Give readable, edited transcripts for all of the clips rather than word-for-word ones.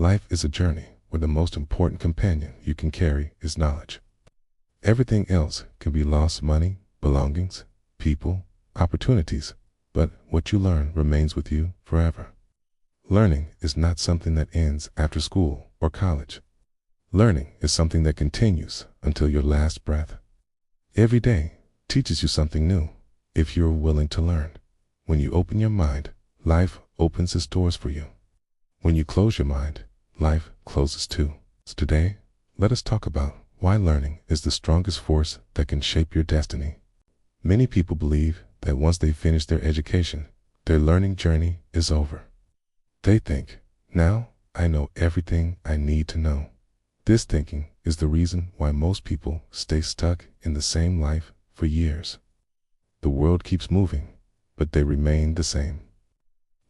Life is a journey where the most important companion you can carry is knowledge. Everything else can be lost: money, belongings, people, opportunities, but what you learn remains with you forever. Learning is not something that ends after school or college. Learning is something that continues until your last breath. Every day teaches you something new if you're willing to learn. When you open your mind, life opens its doors for you. When you close your mind, life closes too. So today, let us talk about why learning is the strongest force that can shape your destiny. Many people believe that once they finish their education, their learning journey is over. They think, now I know everything I need to know. This thinking is the reason why most people stay stuck in the same life for years. The world keeps moving, but they remain the same.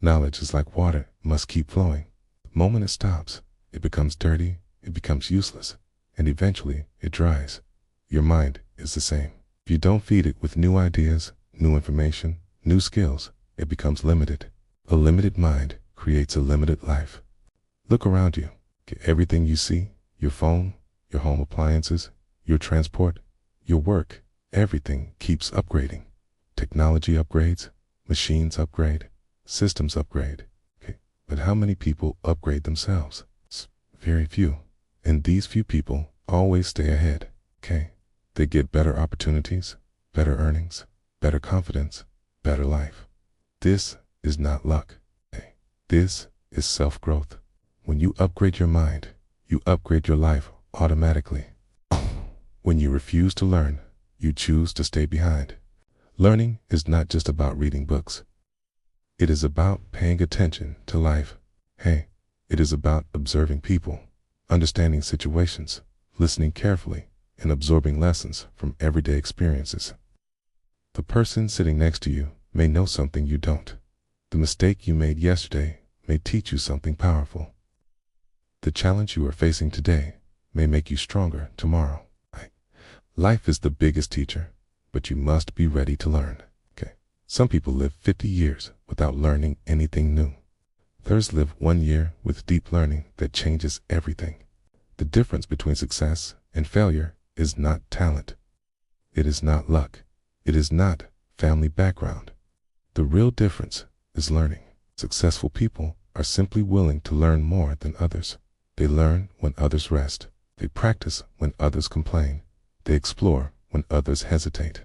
Knowledge is like water, must keep flowing. The moment it stops, it becomes dirty, it becomes useless, and eventually it dries. Your mind is the same. If you don't feed it with new ideas, new information, new skills, it becomes limited. A limited mind creates a limited life. Look around you. Everything you see, your phone, your home appliances, your transport, your work, everything keeps upgrading. Technology upgrades, machines upgrade, systems upgrade. But how many people upgrade themselves? Very few. And these few people always stay ahead. They get better opportunities, better earnings, better confidence, better life. This is not luck. This is self-growth. When you upgrade your mind, you upgrade your life automatically. When you refuse to learn, you choose to stay behind. Learning is not just about reading books. It is about paying attention to life. It is about observing people, understanding situations, listening carefully, and absorbing lessons from everyday experiences. The person sitting next to you may know something you don't. The mistake you made yesterday may teach you something powerful. The challenge you are facing today may make you stronger tomorrow. Life is the biggest teacher, but you must be ready to learn. Some people live 50 years without learning anything new. Others live 1 year with deep learning that changes everything. The difference between success and failure is not talent. It is not luck. It is not family background. The real difference is learning. Successful people are simply willing to learn more than others. They learn when others rest. They practice when others complain. They explore when others hesitate.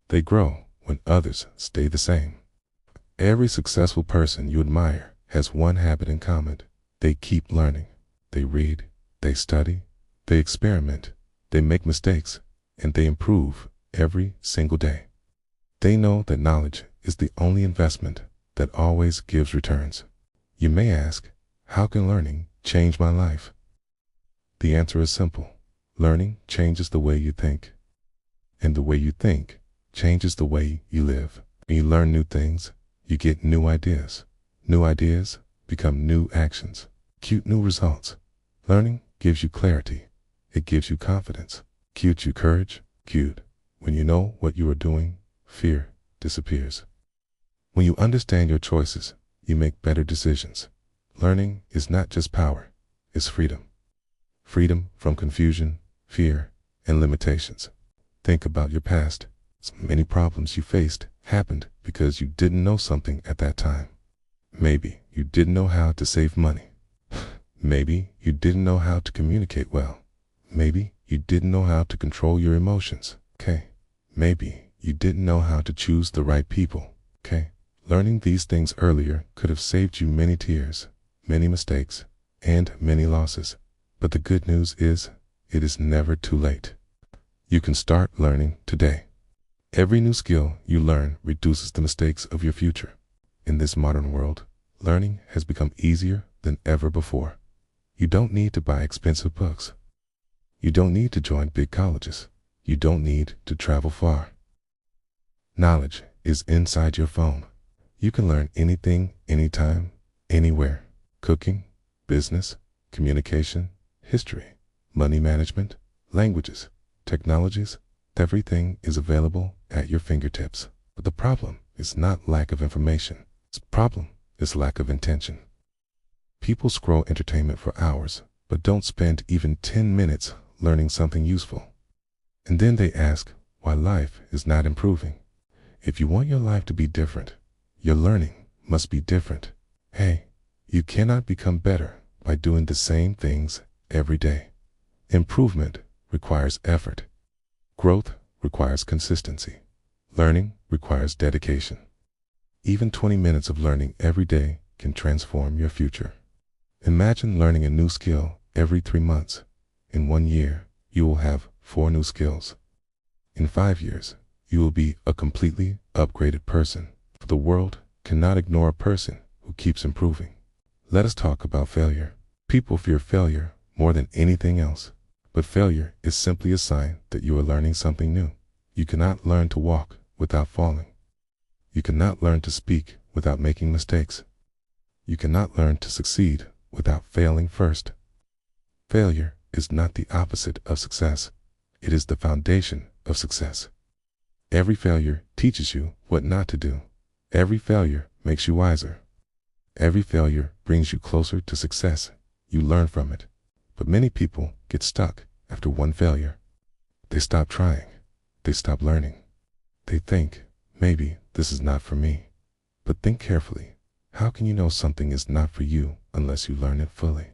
They grow when others stay the same. Every successful person you admire has one habit in common. They keep learning. They read, they study, they experiment, they make mistakes, and they improve every single day. They know that knowledge is the only investment that always gives returns. You may ask, how can learning change my life? The answer is simple. Learning changes the way you think. And the way you think changes the way you live. When you learn new things, you get new ideas. New ideas become new actions, cute new results. Learning gives you clarity. It gives you confidence. Gives you courage. Cute. When you know what you are doing, fear disappears. When you understand your choices, you make better decisions. Learning is not just power, it's freedom. Freedom from confusion, fear, and limitations. Think about your past. Many problems you faced happened because you didn't know something at that time. Maybe you didn't know how to save money. Maybe you didn't know how to communicate well. Maybe you didn't know how to control your emotions. Maybe you didn't know how to choose the right people. Learning these things earlier could have saved you many tears, many mistakes, and many losses. But the good news is, it is never too late. You can start learning today. Every new skill you learn reduces the mistakes of your future. In this modern world, learning has become easier than ever before. You don't need to buy expensive books. You don't need to join big colleges. You don't need to travel far. Knowledge is inside your phone. You can learn anything, anytime, anywhere. Cooking, business, communication, history, money management, languages, technologies, everything is available at your fingertips. But the problem is not lack of information. The problem is lack of intention. People scroll entertainment for hours, but don't spend even 10 minutes learning something useful. And then they ask why life is not improving. If you want your life to be different, your learning must be different. Hey, you cannot become better by doing the same things every day. Improvement requires effort. Growth requires consistency. Learning requires dedication. Even 20 minutes of learning every day can transform your future. Imagine learning a new skill every 3 months. In 1 year, you will have 4 new skills. In 5 years, you will be a completely upgraded person. The world cannot ignore a person who keeps improving. Let us talk about failure. People fear failure more than anything else. But failure is simply a sign that you are learning something new. You cannot learn to walk without falling. You cannot learn to speak without making mistakes. You cannot learn to succeed without failing first. Failure is not the opposite of success. It is the foundation of success. Every failure teaches you what not to do. Every failure makes you wiser. Every failure brings you closer to success. You learn from it. But many people get stuck after one failure. They stop trying. They stop learning. They think, maybe this is not for me. But think carefully. How can you know something is not for you unless you learn it fully?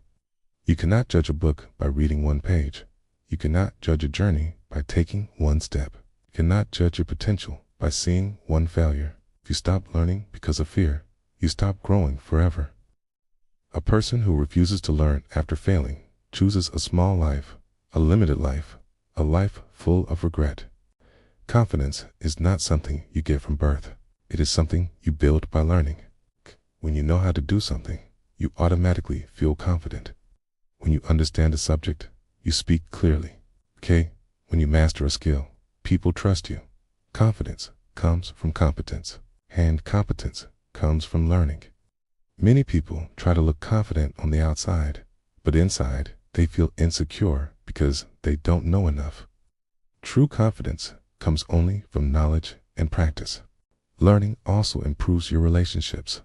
You cannot judge a book by reading 1 page. You cannot judge a journey by taking 1 step. You cannot judge your potential by seeing 1 failure. If you stop learning because of fear, you stop growing forever. A person who refuses to learn after failing chooses a small life, a limited life, a life full of regret. Confidence is not something you get from birth. It is something you build by learning. When you know how to do something, you automatically feel confident. When you understand a subject, you speak clearly. Okay? When you master a skill, people trust you. Confidence comes from competence, and competence comes from learning. Many people try to look confident on the outside, but inside they feel insecure because they don't know enough. True confidence comes only from knowledge and practice. Learning also improves your relationships.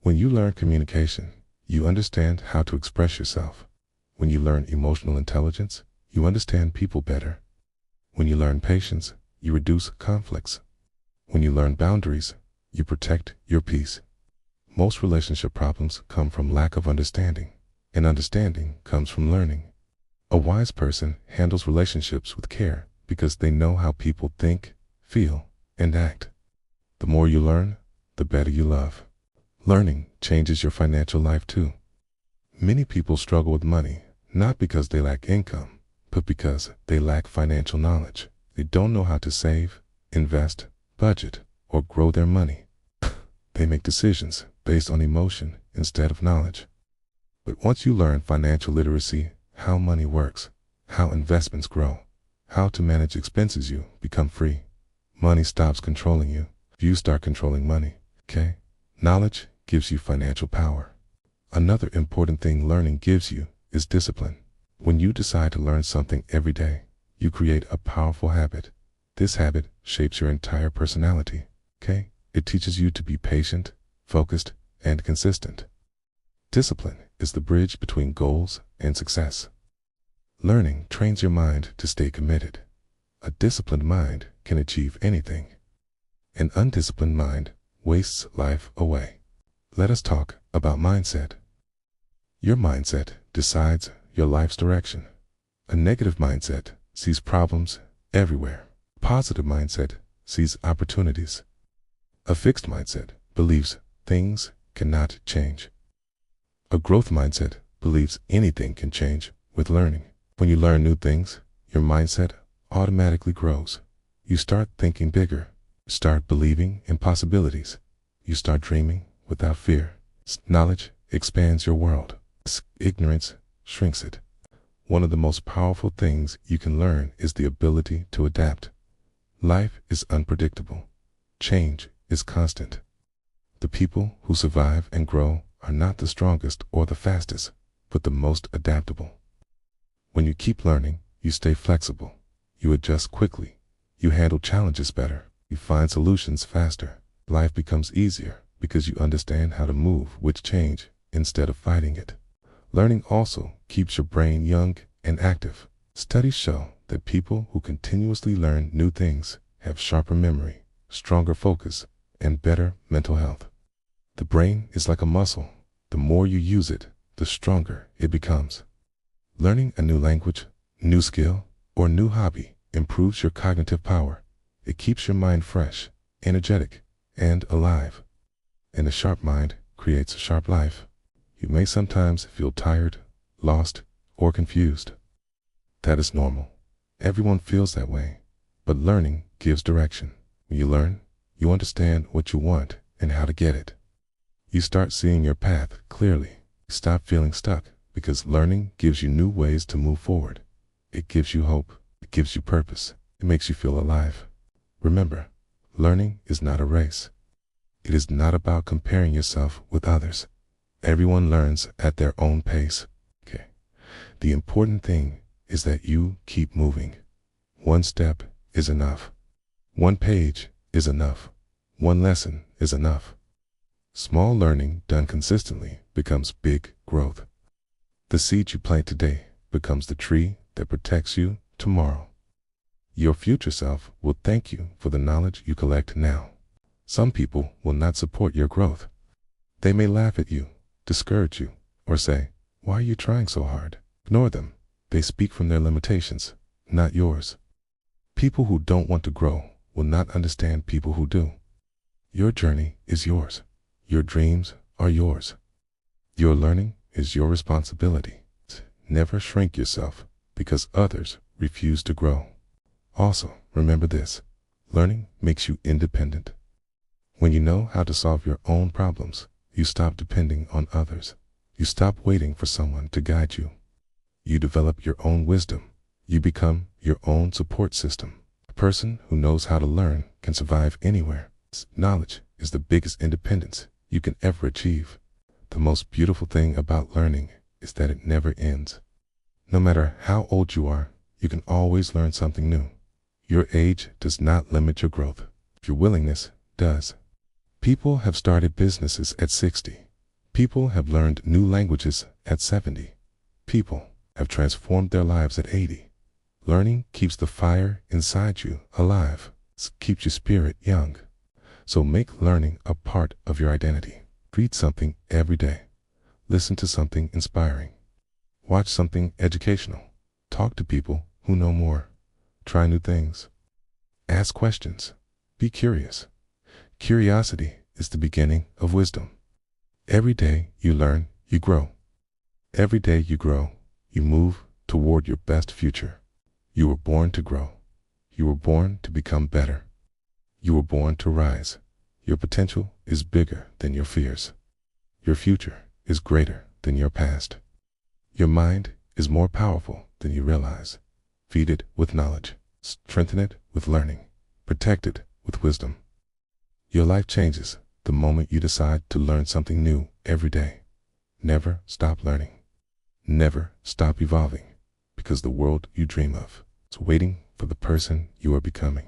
When you learn communication, you understand how to express yourself. When you learn emotional intelligence, you understand people better. When you learn patience, you reduce conflicts. When you learn boundaries, you protect your peace. Most relationship problems come from lack of understanding, and understanding comes from learning. A wise person handles relationships with care because they know how people think, feel, and act. The more you learn, the better you love. Learning changes your financial life too. Many people struggle with money, not because they lack income, but because they lack financial knowledge. They don't know how to save, invest, budget, or grow their money. They make decisions based on emotion instead of knowledge. But once you learn financial literacy, how money works, how investments grow, how to manage expenses, you become free. Money stops controlling you. You start controlling money. Okay? Knowledge gives you financial power. Another important thing learning gives you is discipline. When you decide to learn something every day, you create a powerful habit. This habit shapes your entire personality. Okay? It teaches you to be patient, focused, and consistent. Discipline is the bridge between goals and success. Learning trains your mind to stay committed. A disciplined mind can achieve anything. An undisciplined mind wastes life away. Let us talk about mindset. Your mindset decides your life's direction. A negative mindset sees problems everywhere. A positive mindset sees opportunities. A fixed mindset believes things cannot change. A growth mindset believes anything can change with learning. When you learn new things, your mindset automatically grows. You start thinking bigger. You start believing in possibilities. You start dreaming without fear. Knowledge expands your world. Ignorance shrinks it. One of the most powerful things you can learn is the ability to adapt. Life is unpredictable. Change is constant. The people who survive and grow are not the strongest or the fastest, but the most adaptable. When you keep learning, you stay flexible. You adjust quickly. You handle challenges better. You find solutions faster. Life becomes easier because you understand how to move with change instead of fighting it. Learning also keeps your brain young and active. Studies show that people who continuously learn new things have sharper memory, stronger focus, and better mental health. The brain is like a muscle. The more you use it, the stronger it becomes. Learning a new language, new skill, or new hobby improves your cognitive power. It keeps your mind fresh, energetic, and alive. And a sharp mind creates a sharp life. You may sometimes feel tired, lost, or confused. That is normal. Everyone feels that way. But learning gives direction. When you learn, you understand what you want and how to get it. You start seeing your path clearly. You stop feeling stuck because learning gives you new ways to move forward. It gives you hope. It gives you purpose. It makes you feel alive. Remember, learning is not a race. It is not about comparing yourself with others. Everyone learns at their own pace. Okay. The important thing is that you keep moving. One step is enough. One page is enough. One lesson is enough. Small learning done consistently becomes big growth. The seed you plant today becomes the tree that protects you tomorrow. Your future self will thank you for the knowledge you collect now. Some people will not support your growth. They may laugh at you, discourage you, or say, "Why are you trying so hard?" Ignore them. They speak from their limitations, not yours. People who don't want to grow will not understand people who do. Your journey is yours. Your dreams are yours. Your learning is your responsibility. Never shrink yourself because others refuse to grow. Also, remember this: learning makes you independent. When you know how to solve your own problems, you stop depending on others. You stop waiting for someone to guide you. You develop your own wisdom. You become your own support system. A person who knows how to learn can survive anywhere. Knowledge is the biggest independence you can ever achieve. The most beautiful thing about learning is that it never ends. No matter how old you are, you can always learn something new. Your age does not limit your growth. Your willingness does. People have started businesses at 60. People have learned new languages at 70. People have transformed their lives at 80. Learning keeps the fire inside you alive. It keeps your spirit young. So make learning a part of your identity. Read something every day. Listen to something inspiring. Watch something educational. Talk to people who know more. Try new things. Ask questions. Be curious. Curiosity is the beginning of wisdom. Every day you learn, you grow. Every day you grow, you move toward your best future. You were born to grow. You were born to become better. You were born to rise. Your potential is bigger than your fears. Your future is greater than your past. Your mind is more powerful than you realize. Feed it with knowledge. Strengthen it with learning. Protect it with wisdom. Your life changes the moment you decide to learn something new every day. Never stop learning. Never stop evolving, because the world you dream of is waiting for the person you are becoming.